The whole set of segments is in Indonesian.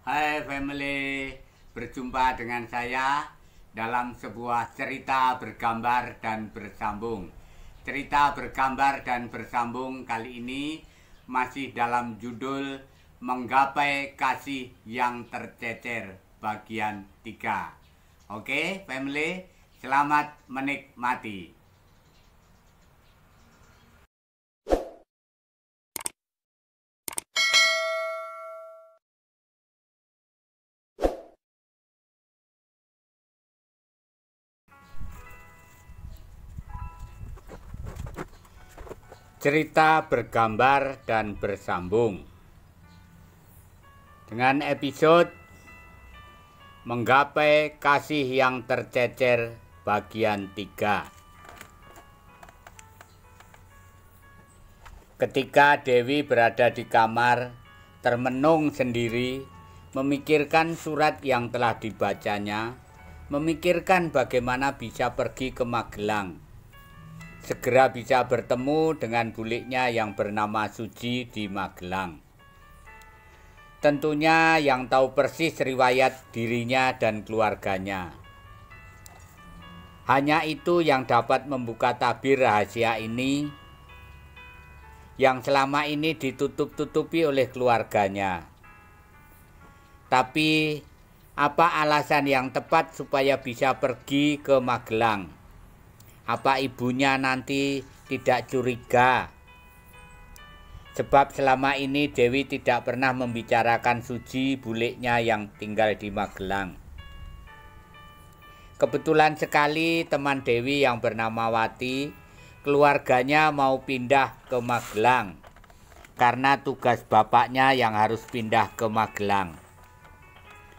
Hai family, berjumpa dengan saya dalam sebuah cerita bergambar dan bersambung. Cerita bergambar dan bersambung kali ini masih dalam judul Menggapai Kasih yang Tercecer bagian 3. Oke family, selamat menikmati. Cerita bergambar dan bersambung dengan episode Menggapai Kasih yang Tercecer bagian 3. Ketika Dewi berada di kamar termenung sendiri, memikirkan surat yang telah dibacanya, memikirkan bagaimana bisa pergi ke Magelang, segera bisa bertemu dengan buliknya yang bernama Suji di Magelang. Tentunya yang tahu persis riwayat dirinya dan keluarganya. Hanya itu yang dapat membuka tabir rahasia ini yang selama ini ditutup-tutupi oleh keluarganya. Tapi apa alasan yang tepat supaya bisa pergi ke Magelang? Apa ibunya nanti tidak curiga? Sebab selama ini Dewi tidak pernah membicarakan Suji, buliknya yang tinggal di Magelang. Kebetulan sekali teman Dewi yang bernama Wati, keluarganya mau pindah ke Magelang karena tugas bapaknya yang harus pindah ke Magelang.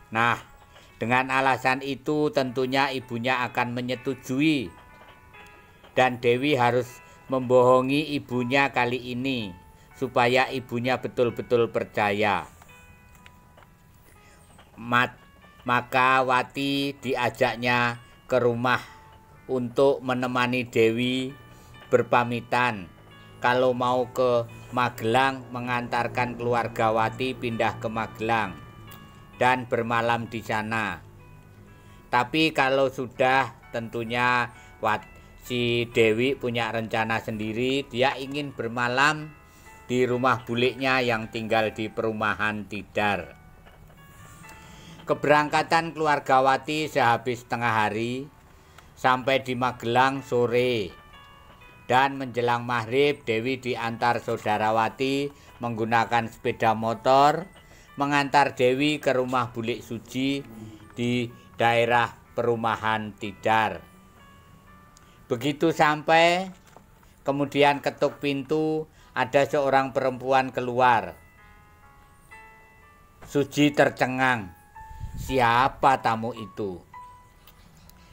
Nah, dengan alasan itu tentunya ibunya akan menyetujui. Dan Dewi harus membohongi ibunya kali ini supaya ibunya betul-betul percaya. Maka Wati diajaknya ke rumah untuk menemani Dewi berpamitan kalau mau ke Magelang, mengantarkan keluarga Wati pindah ke Magelang dan bermalam di sana. Tapi kalau sudah, tentunya si Dewi punya rencana sendiri. Dia ingin bermalam di rumah buliknya yang tinggal di perumahan Tidar. Keberangkatan keluarga Wati sehabis tengah hari, sampai di Magelang sore. Dan menjelang maghrib Dewi diantar saudara Wati menggunakan sepeda motor, mengantar Dewi ke rumah bulik Suji di daerah perumahan Tidar. Begitu sampai, kemudian ketuk pintu, ada seorang perempuan keluar. Suji tercengang, siapa tamu itu?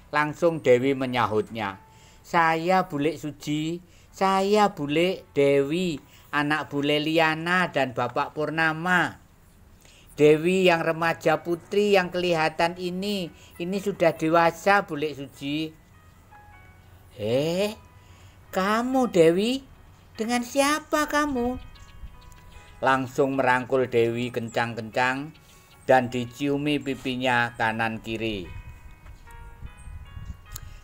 Langsung Dewi menyahutnya, saya bulik Suji, saya bulik Dewi, anak bule Liana dan Bapak Purnama. Dewi yang remaja putri yang kelihatan ini sudah dewasa bulik Suji. Kamu Dewi? Dengan siapa kamu? Langsung merangkul Dewi kencang-kencang dan diciumi pipinya kanan kiri.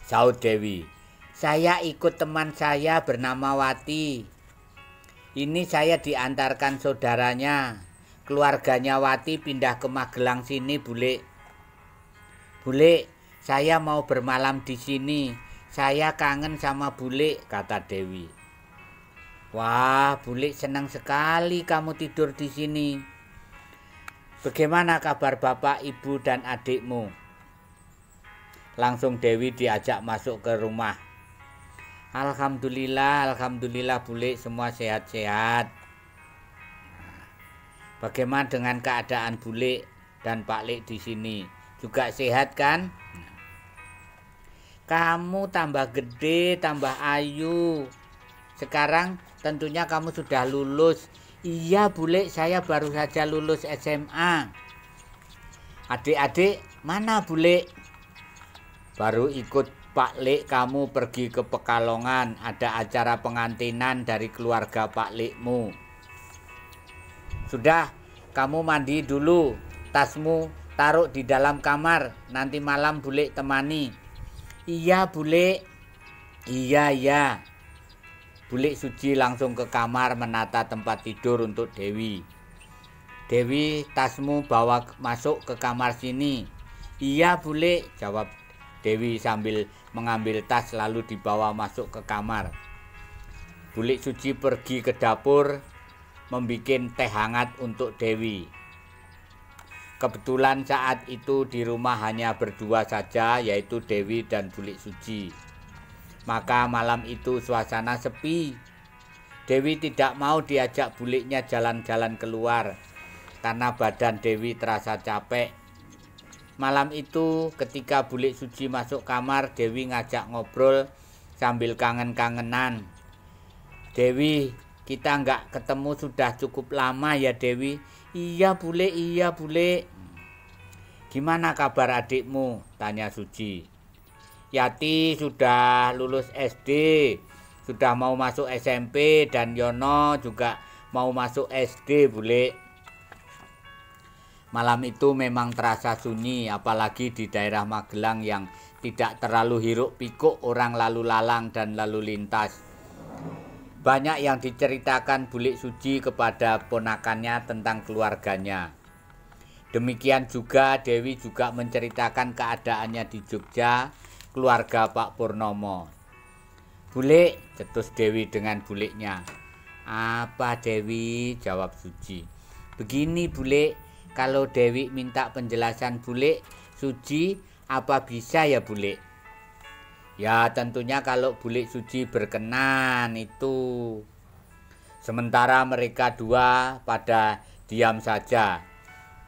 Saud Dewi, saya ikut teman saya bernama Wati. Ini saya diantarkan saudaranya. Keluarganya Wati pindah ke Magelang sini, Bulik. Bulik, saya mau bermalam di sini. Saya kangen sama Bulik, kata Dewi. Wah, Bulik senang sekali kamu tidur di sini. Bagaimana kabar bapak, ibu, dan adikmu? Langsung Dewi diajak masuk ke rumah. Alhamdulillah Bulik, semua sehat-sehat. Bagaimana dengan keadaan Bulik dan Pak Lik di sini? Juga sehat kan? Kamu tambah gede, tambah ayu. Sekarang tentunya kamu sudah lulus. Iya Bulik, saya baru saja lulus SMA. Adik-adik mana Bulik? Baru ikut Pak Lik kamu pergi ke Pekalongan. Ada acara pengantinan dari keluarga Pak Likmu. Sudah, kamu mandi dulu. tasmu taruh di dalam kamar, nanti malam bule temani. Iya bule, iya. Bule Suci langsung ke kamar menata tempat tidur untuk Dewi. Dewi, tasmu bawa masuk ke kamar sini. Iya bule, jawab Dewi sambil mengambil tas lalu dibawa masuk ke kamar. Bule Suci pergi ke dapur membuat teh hangat untuk Dewi. Kebetulan saat itu di rumah hanya berdua saja, yaitu Dewi dan Bule Suci. Maka malam itu suasana sepi. Dewi tidak mau diajak buliknya jalan-jalan keluar karena badan Dewi terasa capek. Malam itu ketika Bule Suci masuk kamar, Dewi ngajak ngobrol sambil kangen-kangenan. Dewi, kita nggak ketemu sudah cukup lama ya Dewi. Iya bule. Gimana kabar adikmu? Tanya Suci. Yati sudah lulus SD, sudah mau masuk SMP, dan Yono juga mau masuk SD bule. Malam itu memang terasa sunyi, apalagi di daerah Magelang yang tidak terlalu hiruk pikuk orang lalu lalang dan lalu lintas. Banyak yang diceritakan Bule Suci kepada ponakannya tentang keluarganya. Demikian juga Dewi juga menceritakan keadaannya di Jogja, keluarga Pak Purnomo. Bule, cetus Dewi dengan buliknya. Apa Dewi? Jawab Suci. Begini bule, kalau Dewi minta penjelasan Bule Suci, apa bisa ya Bule? Ya tentunya kalau Bule Suci berkenan itu. Sementara mereka dua pada diam saja.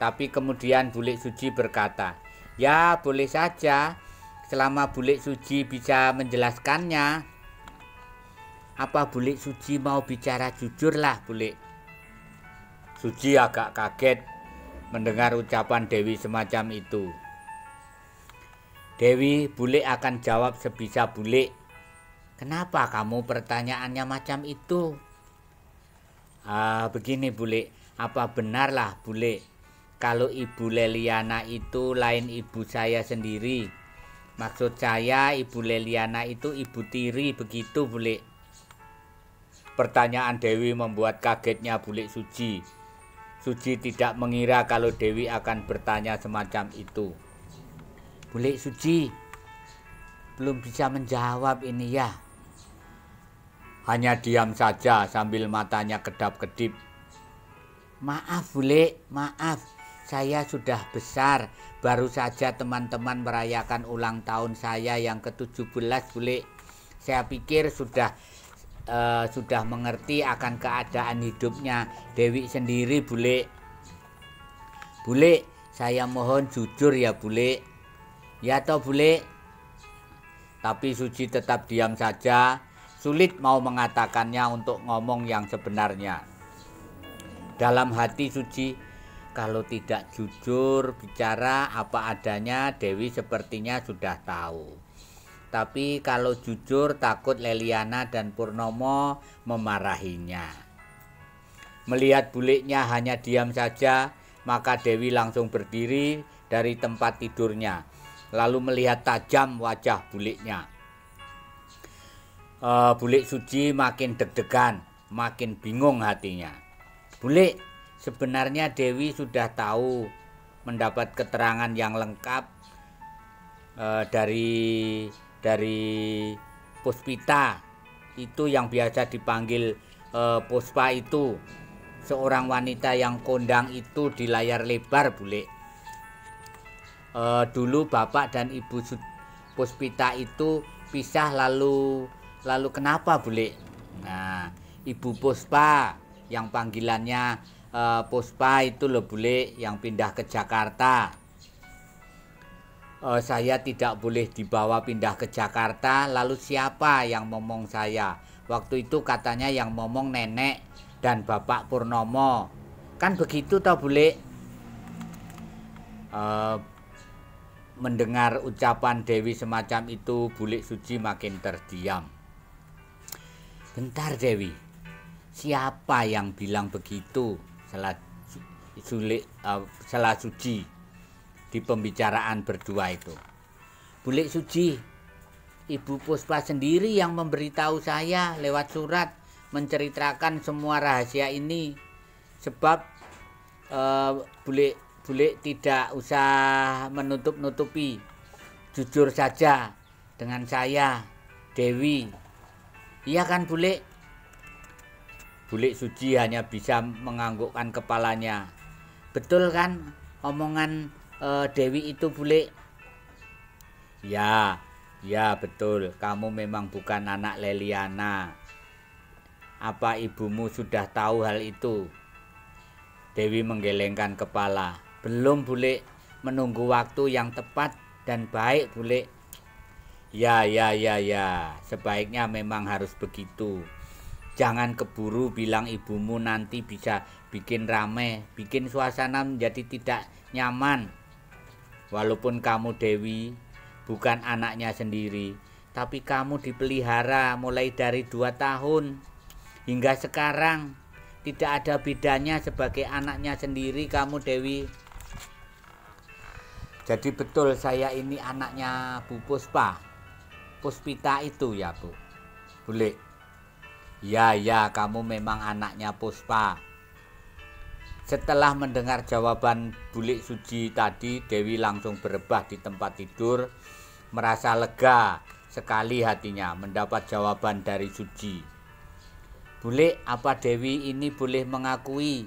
Tapi kemudian Bule Suci berkata, ya boleh saja selama Bule Suci bisa menjelaskannya. Apa Bule Suci mau bicara jujur lah Bule? Suci agak kaget mendengar ucapan Dewi semacam itu. Dewi, Bule akan jawab sebisa Bule. Kenapa kamu pertanyaannya macam itu? Begini Bule, apa benarlah Bule kalau Ibu Leliana itu lain ibu saya sendiri? Maksud saya Ibu Leliana itu ibu tiri, begitu Bule? Pertanyaan Dewi membuat kagetnya Bule Suci. Suci tidak mengira kalau Dewi akan bertanya semacam itu. Bule Suci belum bisa menjawab ini ya. Hanya diam saja sambil matanya kedap-kedip. Maaf Bule, maaf. Saya sudah besar. Baru saja teman-teman merayakan ulang tahun saya yang ke-17 Bule. Saya pikir sudah mengerti akan keadaan hidupnya Dewi sendiri Bule. Bule, saya mohon jujur ya Bule. Ya toh Bule. Tapi Suci tetap diam saja, sulit mau mengatakannya untuk ngomong yang sebenarnya. Dalam hati Suci, kalau tidak jujur bicara apa adanya, Dewi sepertinya sudah tahu. Tapi kalau jujur takut Leliana dan Purnomo memarahinya. Melihat buliknya hanya diam saja, maka Dewi langsung berdiri dari tempat tidurnya, lalu melihat tajam wajah buliknya. Bulik Suci makin deg-degan, makin bingung hatinya. Bulik, sebenarnya Dewi sudah tahu, mendapat keterangan yang lengkap dari Puspita itu yang biasa dipanggil Puspa itu, seorang wanita yang kondang itu di layar lebar Bule. Dulu bapak dan ibu Puspita itu pisah lalu kenapa Bule? Nah, ibu Puspa yang panggilannya Puspa itu loh Bule, yang pindah ke Jakarta. Saya tidak boleh dibawa pindah ke Jakarta, lalu siapa yang ngomong saya? Waktu itu katanya yang ngomong nenek dan bapak Purnomo. Kan begitu toh Bule? Mendengar ucapan Dewi semacam itu, Bule Suci makin terdiam. Bentar Dewi, siapa yang bilang begitu? Sela Suji di pembicaraan berdua itu. Bule Suji, Ibu Puspa sendiri yang memberitahu saya lewat surat menceritakan semua rahasia ini. Sebab bule tidak usah menutup-nutupi. Jujur saja dengan saya, Dewi. Iya kan bule? Bule Suji hanya bisa menganggukkan kepalanya. Betul kan omongan Dewi itu bule? Ya betul. Kamu memang bukan anak Leliana. Apa ibumu sudah tahu hal itu? Dewi menggelengkan kepala. Belum bule, menunggu waktu yang tepat dan baik bule. Ya. Sebaiknya memang harus begitu. Jangan keburu bilang ibumu, nanti bisa bikin rame, bikin suasana menjadi tidak nyaman. Walaupun kamu Dewi bukan anaknya sendiri, tapi kamu dipelihara mulai dari 2 tahun hingga sekarang. Tidak ada bedanya sebagai anaknya sendiri kamu Dewi. Jadi betul saya ini anaknya Bu Puspa, Puspita itu ya Bu. Bule. Ya, kamu memang anaknya Puspa. Setelah mendengar jawaban Bule Suji tadi, Dewi langsung berebah di tempat tidur, merasa lega sekali hatinya mendapat jawaban dari Suji. Bule, apa Dewi ini boleh mengakui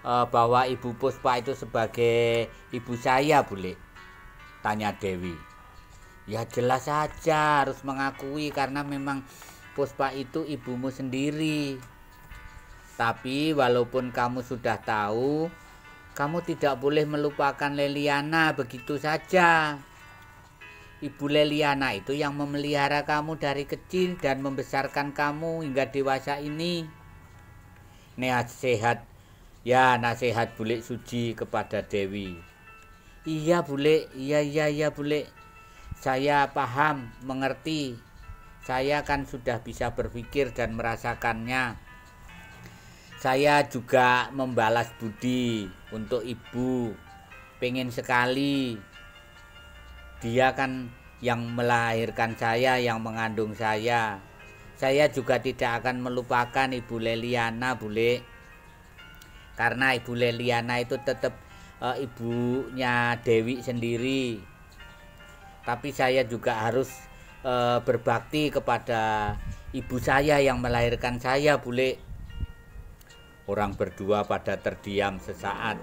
bahwa Ibu Puspa itu sebagai ibu saya, Bule? Tanya Dewi. Ya jelas saja harus mengakui karena memang Puspa itu ibumu sendiri. Tapi walaupun kamu sudah tahu, kamu tidak boleh melupakan Leliana begitu saja. Ibu Leliana itu yang memelihara kamu dari kecil dan membesarkan kamu hingga dewasa ini. Nasihat Bule Suji kepada Dewi. Iya Bule, iya Bule. Saya paham, mengerti. Saya kan sudah bisa berpikir dan merasakannya. Saya juga membalas budi untuk ibu. Pengen sekali. Dia kan yang melahirkan saya, yang mengandung saya. Saya juga tidak akan melupakan Ibu Leliana, Bule. Karena Ibu Leliana itu tetap ibunya Dewi sendiri. Tapi saya juga harus berbakti kepada ibu saya yang melahirkan saya, Bule. Orang berdua pada terdiam sesaat,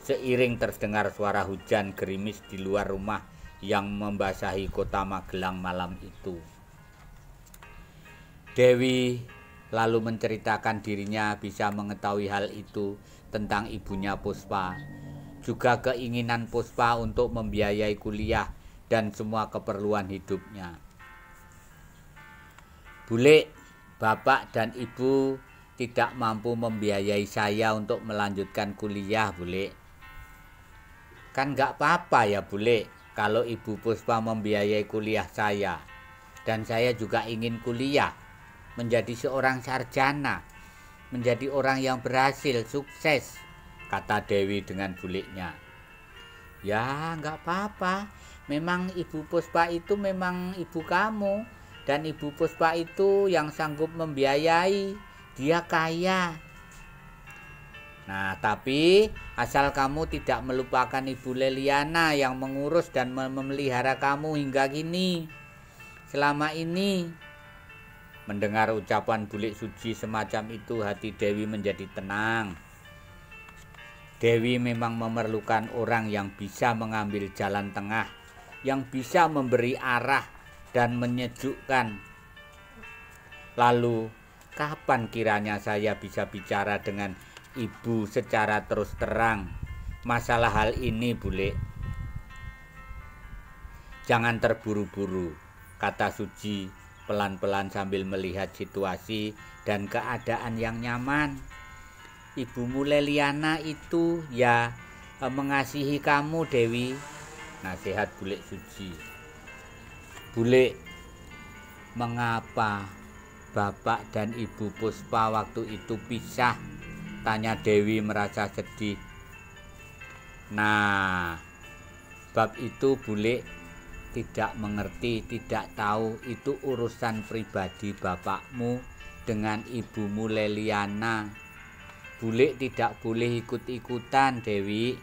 seiring terdengar suara hujan gerimis di luar rumah yang membasahi kota Magelang malam itu. Dewi lalu menceritakan dirinya bisa mengetahui hal itu tentang ibunya Puspa, juga keinginan Puspa untuk membiayai kuliah dan semua keperluan hidupnya. Bule, bapak dan ibu tidak mampu membiayai saya untuk melanjutkan kuliah, Bule. Kan gak apa-apa ya, Bule, kalau Ibu Puspa membiayai kuliah saya. Dan saya juga ingin kuliah, menjadi seorang sarjana, menjadi orang yang berhasil, sukses, kata Dewi dengan bulenya. Ya, gak apa-apa. Memang Ibu Puspa itu memang ibu kamu. Dan Ibu Puspa itu yang sanggup membiayai. Dia kaya. Nah, tapi asal kamu tidak melupakan Ibu Leliana yang mengurus dan memelihara kamu hingga kini. Selama ini. Mendengar ucapan Bule Suji semacam itu, hati Dewi menjadi tenang. Dewi memang memerlukan orang yang bisa mengambil jalan tengah, yang bisa memberi arah dan menyejukkan. Lalu, kapan kiranya saya bisa bicara dengan ibu secara terus terang masalah hal ini, Bule? Jangan terburu-buru, kata Suji pelan-pelan sambil melihat situasi dan keadaan yang nyaman. Ibumu Leliana itu ya mengasihi kamu, Dewi, nasihat Bule Suji. Bule, mengapa Bapak dan Ibu Puspa waktu itu pisah? Tanya Dewi merasa sedih. Nah, bab itu Bule tidak mengerti, tidak tahu. Itu urusan pribadi bapakmu dengan ibumu Leliana. Bule tidak boleh ikut-ikutan, Dewi.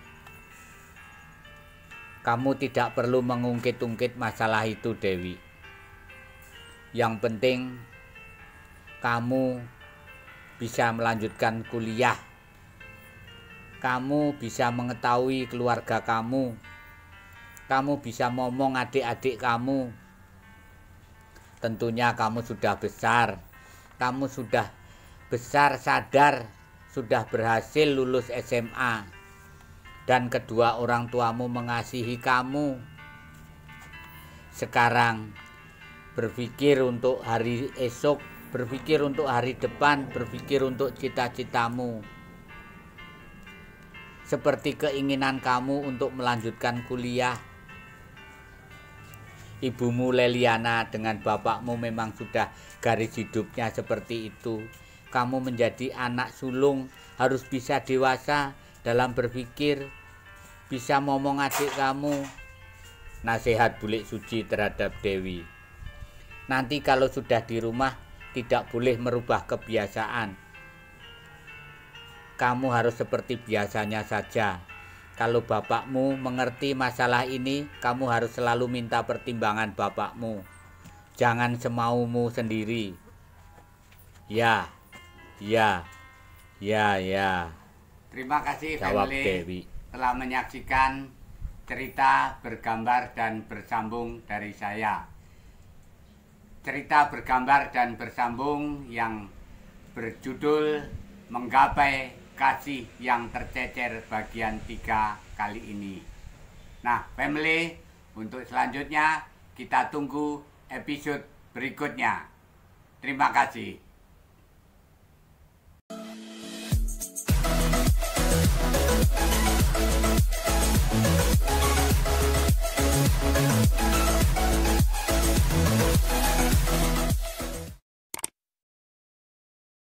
Kamu tidak perlu mengungkit-ungkit masalah itu, Dewi. Yang penting kamu bisa melanjutkan kuliah. Kamu bisa mengetahui keluarga kamu. Kamu bisa ngomong adik-adik kamu. Tentunya kamu sudah besar. Kamu sudah besar, sadar, sudah berhasil lulus SMA. Dan kedua orang tuamu mengasihi kamu. Sekarang berpikir untuk hari esok, berpikir untuk hari depan, berpikir untuk cita-citamu. Seperti keinginan kamu untuk melanjutkan kuliah. Ibumu Leliana dengan bapakmu memang sudah garis hidupnya seperti itu. Kamu menjadi anak sulung, harus bisa dewasa dalam berpikir, bisa ngomong adik kamu. Nasihat Bule Suci terhadap Dewi. Nanti kalau sudah di rumah tidak boleh merubah kebiasaan. Kamu harus seperti biasanya saja. Kalau bapakmu mengerti masalah ini, kamu harus selalu minta pertimbangan bapakmu. Jangan semaumu sendiri. Ya. Terima kasih Jawab family Dewi. telah menyaksikan cerita bergambar dan bersambung dari saya. Cerita bergambar dan bersambung yang berjudul Menggapai Kasih yang Tercecer bagian 3 kali ini. Nah, family, untuk selanjutnya kita tunggu episode berikutnya. Terima kasih.